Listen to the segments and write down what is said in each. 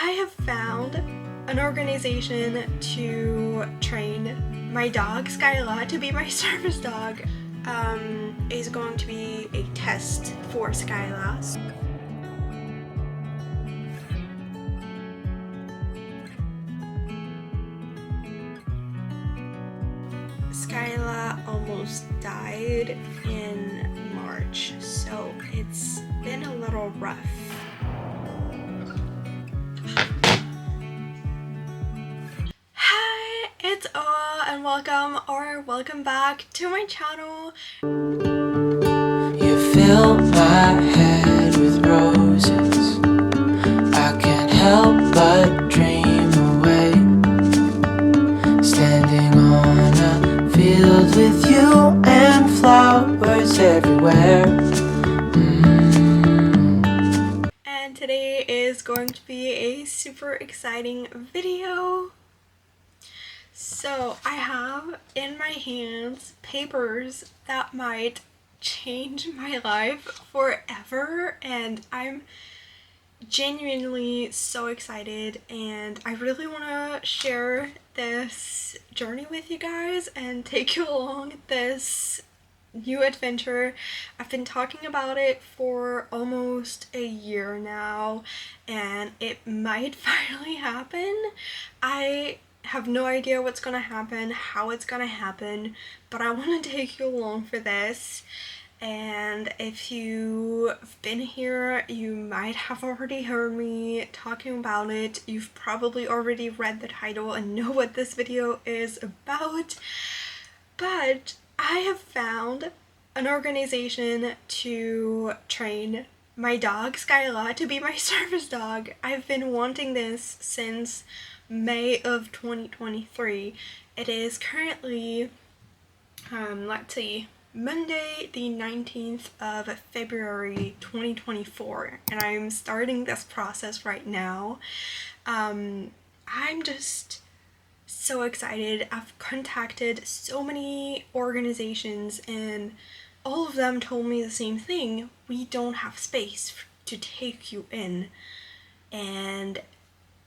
I have found an organization to train my dog, Skyla, to be my service dog. Is going to be a test for Skyla. Skyla almost died in March, so it's been a little rough. Hi, it's Oa and welcome back to my channel. You fill my head with roses. I can't help but dream away, standing on a field with you and flowers everywhere. And today is going to be a super exciting video. So I have in my hands papers that might change my life forever, and I'm genuinely so excited, and I really want to share this journey with you guys and take you along this new adventure. I've been talking about it for almost a year now, and it might finally happen. I have no idea what's gonna happen, how it's gonna happen, but I want to take you along for this. And if you've been here, you might have already heard me talking about it. You've probably already read the title and know what this video is about. But I have found an organization to train my dog, Skyla, to be my service dog. I've been wanting this since May of 2023. It is currently, let's see, Monday the 19th of February 2024, and I'm starting this process right now. I'm just so excited. I've contacted so many organizations and all of them told me the same thing. We don't have space to take you in. And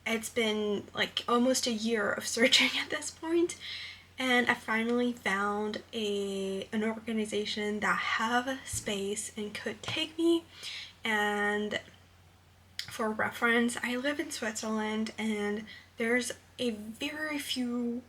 it's been like almost a year of searching at this point, and I finally found an organization that have space and could take me. And for reference, I live in Switzerland and there's a very few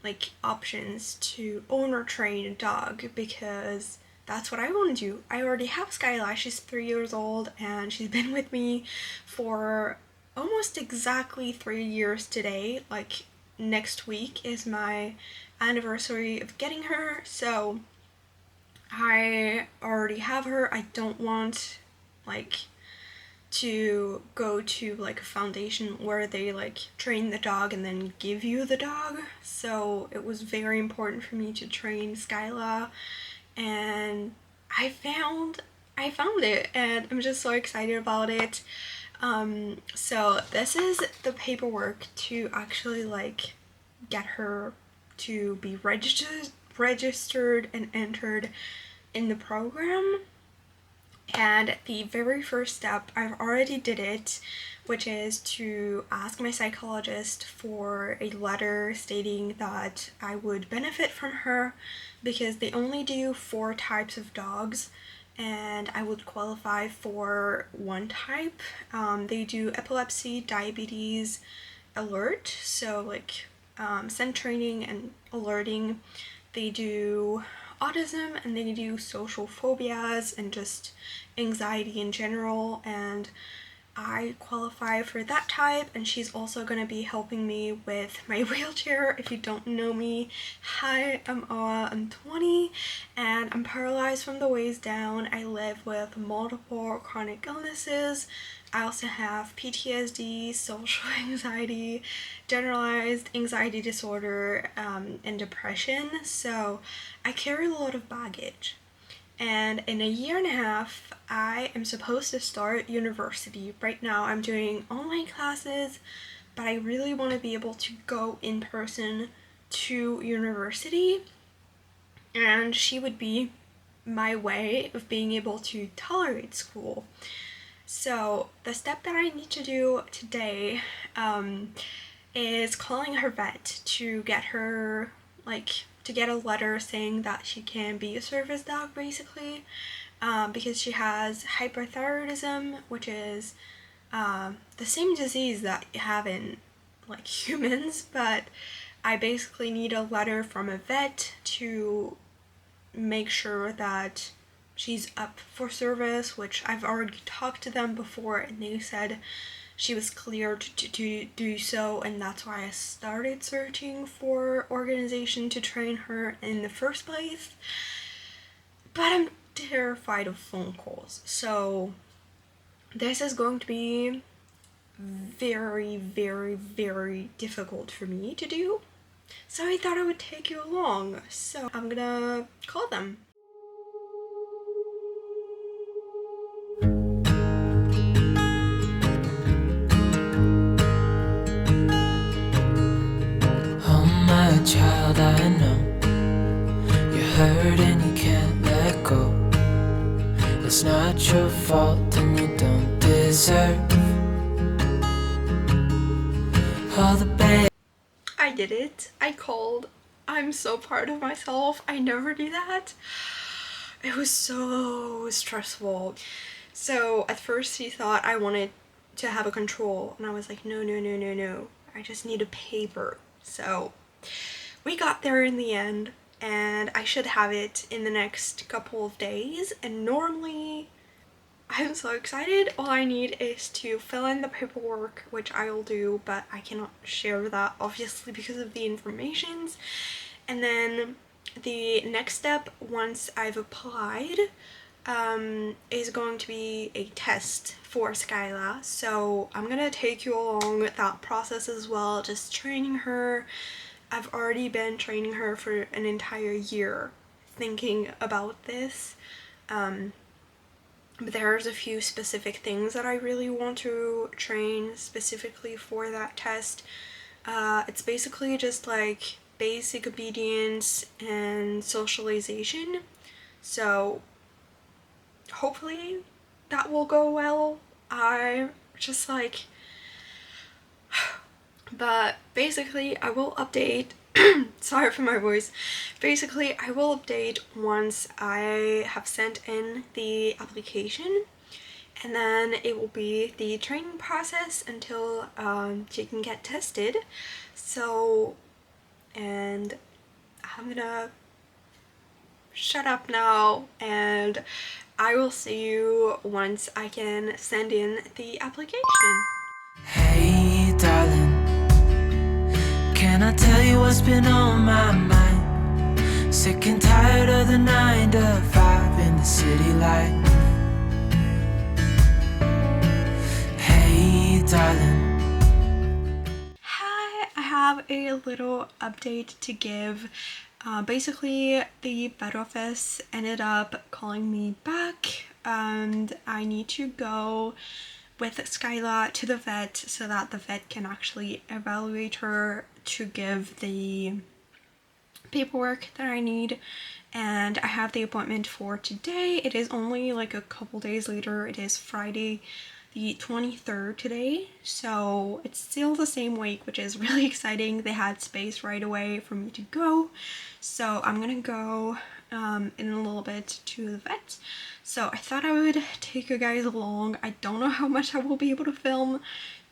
like options to own or train a dog, because that's what I want to do. I already have Skyla. She's 3 years old and she's been with me for almost exactly 3 years today. Like, next week is my anniversary of getting her, so I already have her. I don't want like to go to like a foundation where they like train the dog and then give you the dog. So it was very important for me to train Skyla, and I found it, and I'm just so excited about it. So this is the paperwork to actually like get her to be registered and entered in the program. And the very first step, I've already did it, which is to ask my psychologist for a letter stating that I would benefit from her, because they only do 4 types of dogs and I would qualify for 1 type. They do epilepsy, diabetes, alert, so like scent training and alerting. They do autism, and they do social phobias and just anxiety in general, and I qualify for that type. And she's also going to be helping me with my wheelchair. If you don't know me, hi, I'm Oa, I'm 20 and I'm paralyzed from the waist down. I live with multiple chronic illnesses. I also have PTSD, social anxiety, generalized anxiety disorder, and depression, so I carry a lot of baggage. And in a year and a half, I am supposed to start university. Right now I'm doing online classes, but I really want to be able to go in person to university, and she would be my way of being able to tolerate school. So the step that I need to do today is calling her vet to get her, to get a letter saying that she can be a service dog, basically, because she has hyperthyroidism, which is the same disease that you have in humans, but I basically need a letter from a vet to make sure that she's up for service, which I've already talked to them before and they said she was cleared to do so, and that's why I started searching for organization to train her in the first place. But I'm terrified of phone calls, so this is going to be very, very, very difficult for me to do. So I thought I would take you along. So I'm gonna call them. Oh my child, I know you're hurt and you can't let go. It's not your fault and you don't deserve all the bad. I did it. I called. I'm so proud of myself. I never do that. It was so stressful. So at first he thought I wanted to have a control, and I was like, no, no, no, no, no. I just need a paper. So we got there in the end, and I should have it in the next couple of days. And normally, I'm so excited. All I need is to fill in the paperwork, which I will do, but I cannot share that obviously because of the informations. And then the next step, once I've applied, is going to be a test for Skyla. So I'm gonna take you along with that process as well, just training her. I've already been training her for an entire year thinking about this. But there's a few specific things that I really want to train specifically for that test. It's basically just like basic obedience and socialization. So hopefully that will go well. I'm just but basically I will update. Sorry for my voice. Basically I will update once I have sent in the application, and then it will be the training process until she can get tested. So, and I'm gonna shut up now, and I will see you once I can send in the application. Hey darling, can I tell you what's been on my mind? Sick and tired of the 9 to 5 in the city life. Hey darling. Hi, I have a little update to give. Basically, the vet office ended up calling me back, and I need to go with Skyla to the vet so that the vet can actually evaluate her to give the paperwork that I need. And I have the appointment for today. It is only like a couple days later. It is Friday the 23rd today, so it's still the same week, which is really exciting. They had space right away for me to go, so I'm gonna go in a little bit to the vet. So I thought I would take you guys along. I don't know how much I will be able to film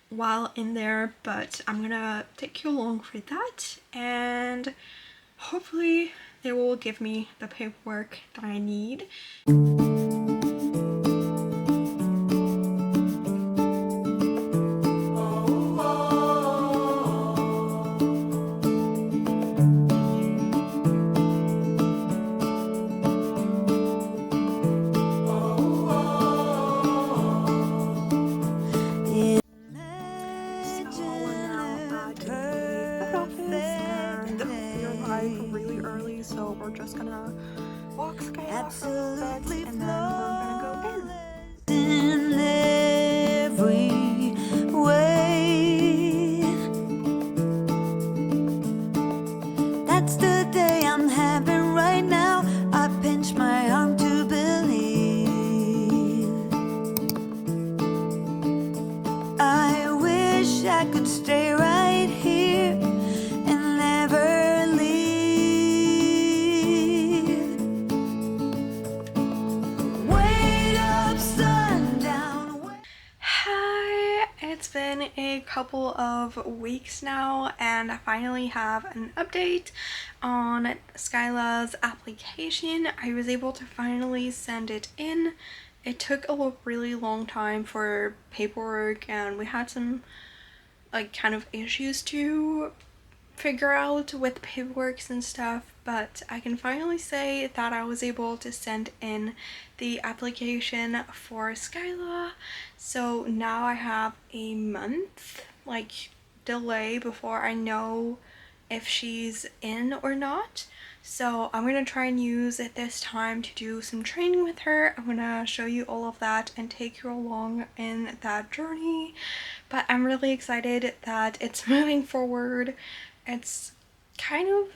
while in there, but I'm gonna take you along for that, and hopefully they will give me the paperwork that I need. Really early, so we're just gonna walk Skyla for a little bit, and then we're gonna go in. In every way, that's the day I'm having right now. I pinch my arm to believe I could stay right here and never leave. Wait up, sundown. Hi, it's been a couple of weeks now and I finally have an update on Skyla's application. I was able to finally send it in. It took a really long time for paperwork and we had some kind of issues to figure out with paperwork and stuff, but I can finally say that I was able to send in the application for Skyla. So now I have a month delay before I know if she's in or not. So I'm gonna try and use this time to do some training with her. I'm gonna show you all of that and take you along in that journey. But I'm really excited that it's moving forward. It's kind of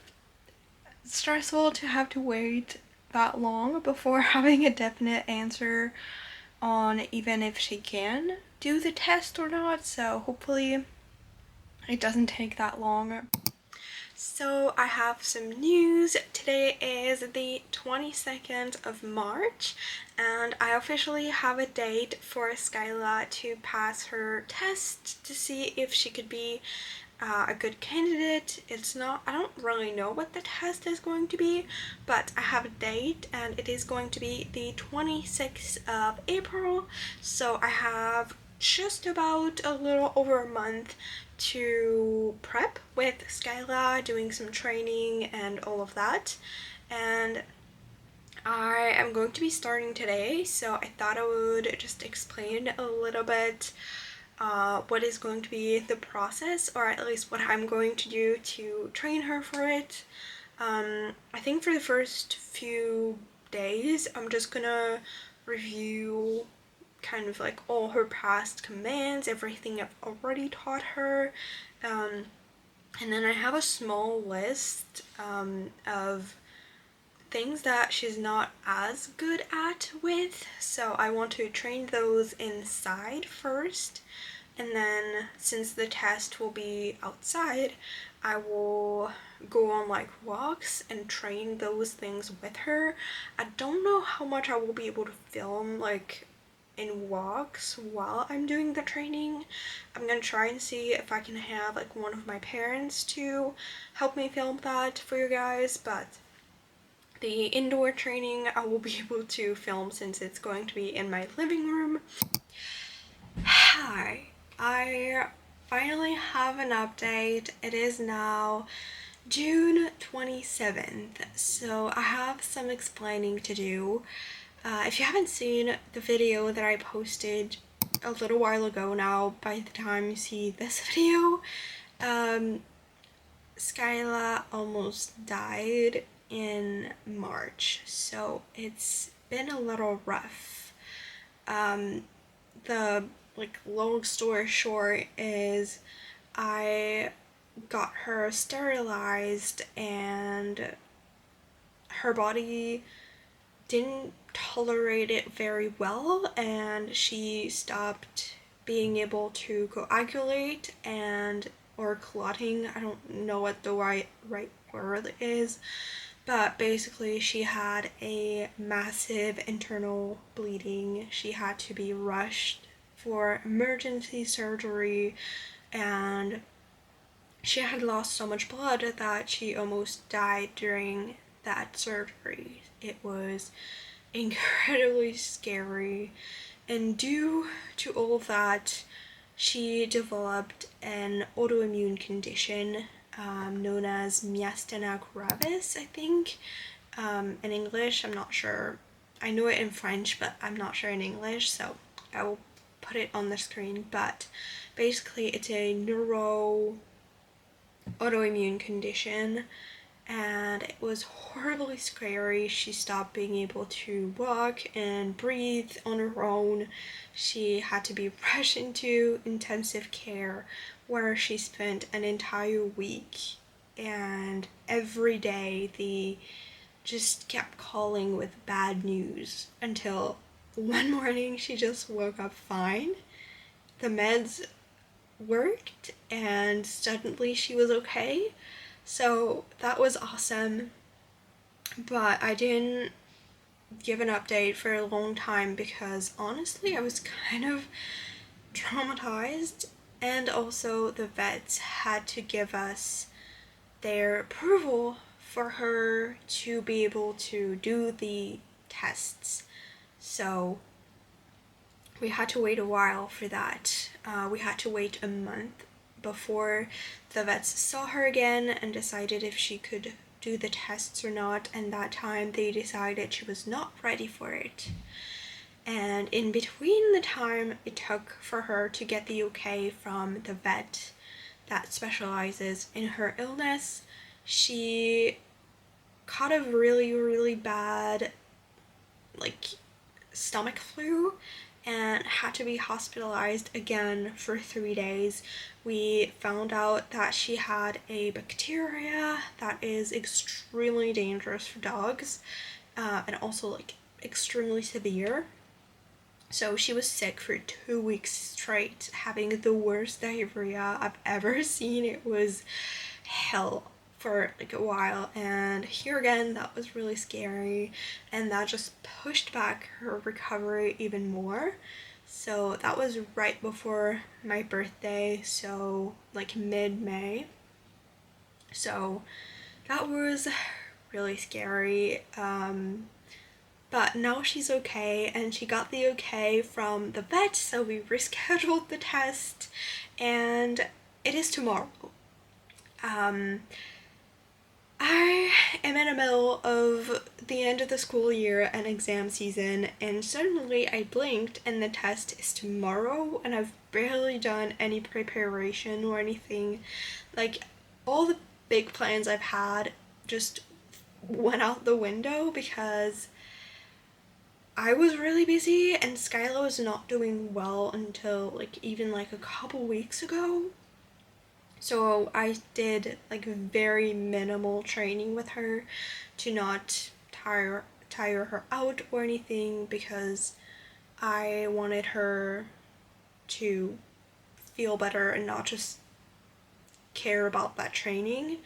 stressful to have to wait that long before having a definite answer on even if she can do the test or not. So hopefully it doesn't take that long. So I have some news. Today is the 22nd of March and I officially have a date for Skyla to pass her test to see if she could be a good candidate. I don't really know what the test is going to be, but I have a date and it is going to be the 26th of April. So I have just about a little over a month to prep with Skyla, doing some training and all of that. And I am going to be starting today, so I thought I would just explain a little bit what is going to be the process, or at least what I'm going to do to train her for it. I think for the first few days I'm just gonna review kind of all her past commands, everything I've already taught her, and then I have a small list of things that she's not as good at with, so I want to train those inside first, and then since the test will be outside, I will go on walks and train those things with her. I don't know how much I will be able to film in walks while I'm doing the training. I'm gonna try and see if I can have one of my parents to help me film that for you guys, but the indoor training I will be able to film since it's going to be in my living room. Hi, I finally have an update. It is now June 27th, so I have some explaining to do. If you haven't seen the video that I posted a little while ago now, by the time you see this video, Skyla almost died in March, so it's been a little rough. The long story short is I got her sterilized and her body didn't tolerate it very well and she stopped being able to coagulate or clotting. I don't know what the right word is, but basically she had a massive internal bleeding. She had to be rushed for emergency surgery and she had lost so much blood that she almost died during that surgery. It was incredibly scary, and due to all of that, she developed an autoimmune condition known as myasthenia gravis, I think, in English. I'm not sure. I know it in French, but I'm not sure in English, so I will put it on the screen. But basically it's a autoimmune condition and it was horribly scary. She stopped being able to walk and breathe on her own. She had to be rushed into intensive care where she spent an entire week, and every day they just kept calling with bad news until one morning she just woke up fine. The meds worked and suddenly she was okay. So that was awesome. But I didn't give an update for a long time because honestly I was kind of traumatized, and also the vets had to give us their approval for her to be able to do the tests. So we had to wait a while for that. We had to wait a month before the vets saw her again and decided if she could do the tests or not, and that time they decided she was not ready for it. And in between the time it took for her to get the okay from the vet that specializes in her illness, she caught a really bad stomach flu and had to be hospitalized again for 3 days. We found out that she had a bacteria that is extremely dangerous for dogs, and also extremely severe. So she was sick for 2 weeks straight, having the worst diarrhea I've ever seen. It was hell for a while, and here again that was really scary, and that just pushed back her recovery even more. So that was right before my birthday, so mid-May. So that was really scary. But now she's okay, and she got the okay from the vet, so we rescheduled the test, and it is tomorrow. I am in the middle of the end of the school year and exam season, and suddenly I blinked and the test is tomorrow, and I've barely done any preparation or anything. All the big plans I've had just went out the window because I was really busy, and Skyla was not doing well until even a couple weeks ago. So I did very minimal training with her to not tire her out or anything, because I wanted her to feel better and not just care about that training.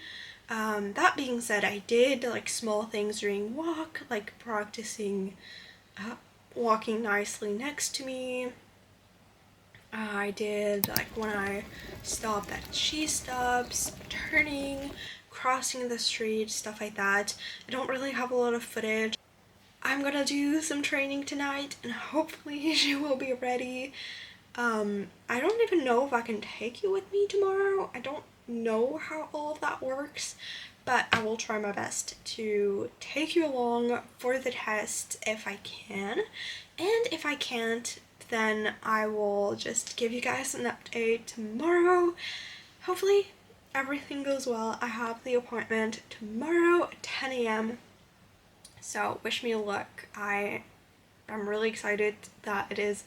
That being said, I did small things during walk, practicing walking nicely next to me. I did when I stop that she stops, turning, crossing the street, stuff like that. I don't really have a lot of footage. I'm gonna do some training tonight and hopefully she will be ready. I don't even know if I can take you with me tomorrow. I don't know how all of that works, but I will try my best to take you along for the test if I can. And if I can't, then I will just give you guys an update tomorrow. Hopefully everything goes well. I have the appointment tomorrow at 10 a.m. So wish me luck. I'm really excited that it is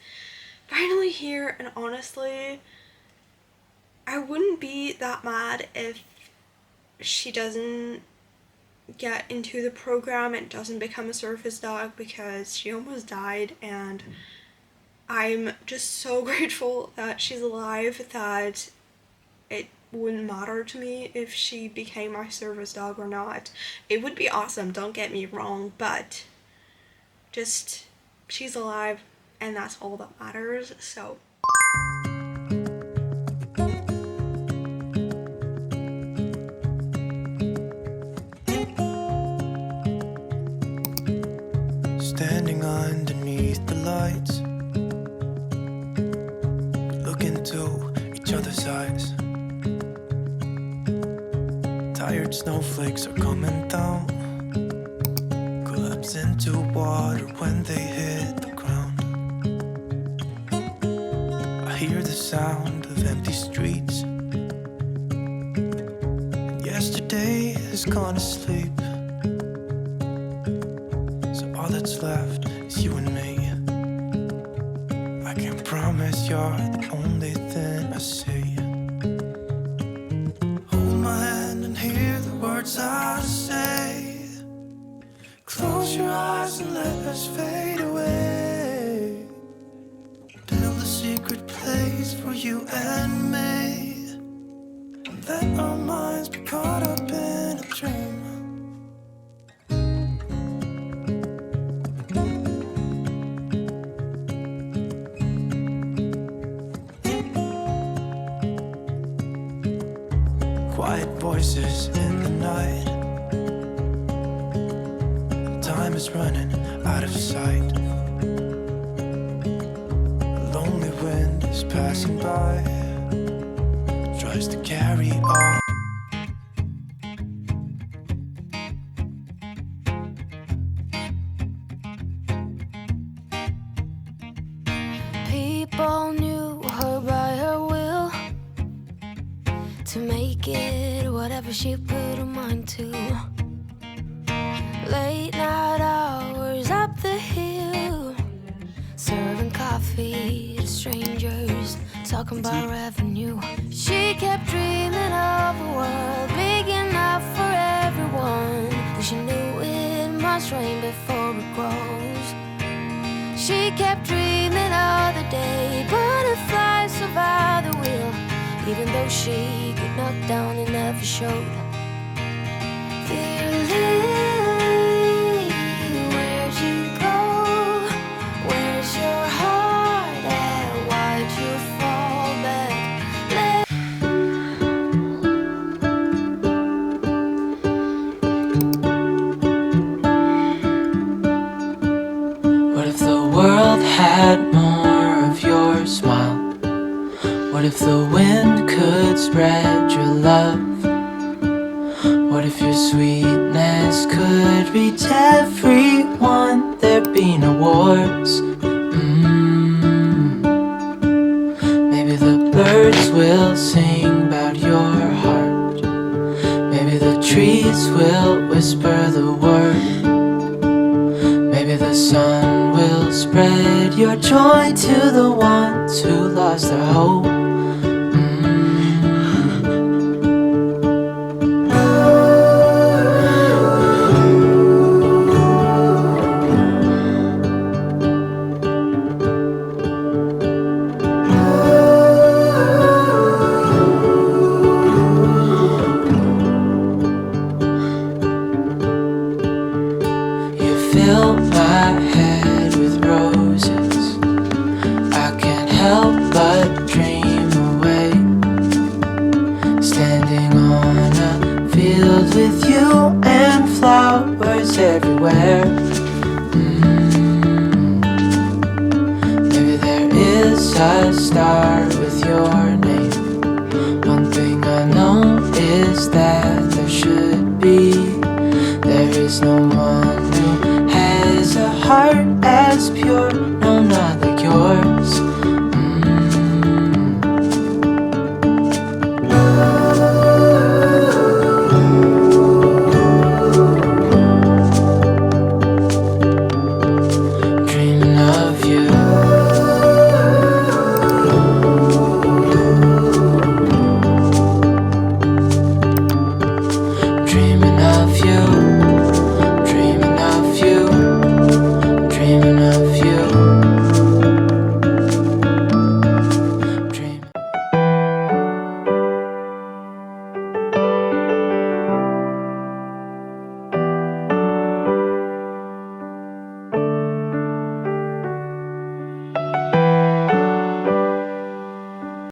finally here, and honestly, I wouldn't be that mad if she doesn't get into the program and doesn't become a service dog, because she almost died, and I'm just so grateful that she's alive that it wouldn't matter to me if she became my service dog or not. It would be awesome, don't get me wrong, but just she's alive and that's all that matters. So Standing underneath the lights, look into each other's eyes. Tired snowflakes are coming down, collapse into water when they hit the ground. I hear the sound of empty streets, and yesterday has gone to sleep. All that's left is you and me. I can't promise you're the only thing I see. Hold my hand and hear the words I say. Close your eyes and let us fade away. Build a secret place for you and me. quiet voices in the night. Time is running out of sight. A lonely wind is passing by, tries to carry on. People knew her by her will, to make it whatever she put her mind to. Late night hours up the hill, serving coffee to strangers, talking about revenue. She kept dreaming of a world big enough for everyone, and she knew it must rain before it grows. She kept dreaming of the day butterflies survived the wheel, even though she got knocked down and never showed. Dear Lily, where'd you go? Where's your heart at? Why'd you fall back? What if the world had more of your smile? What if the wind could spread your love? What if your sweetness could reach everyone? There'd be no wars. Maybe the birds will sing about your heart. Maybe the trees will whisper the word. Maybe the sun will spread your joy to the ones who lost their hope. Fill my head with roses, I can't help but dream away, standing on a field with you and flowers everywhere. Maybe there is a star with your name. One thing I know is that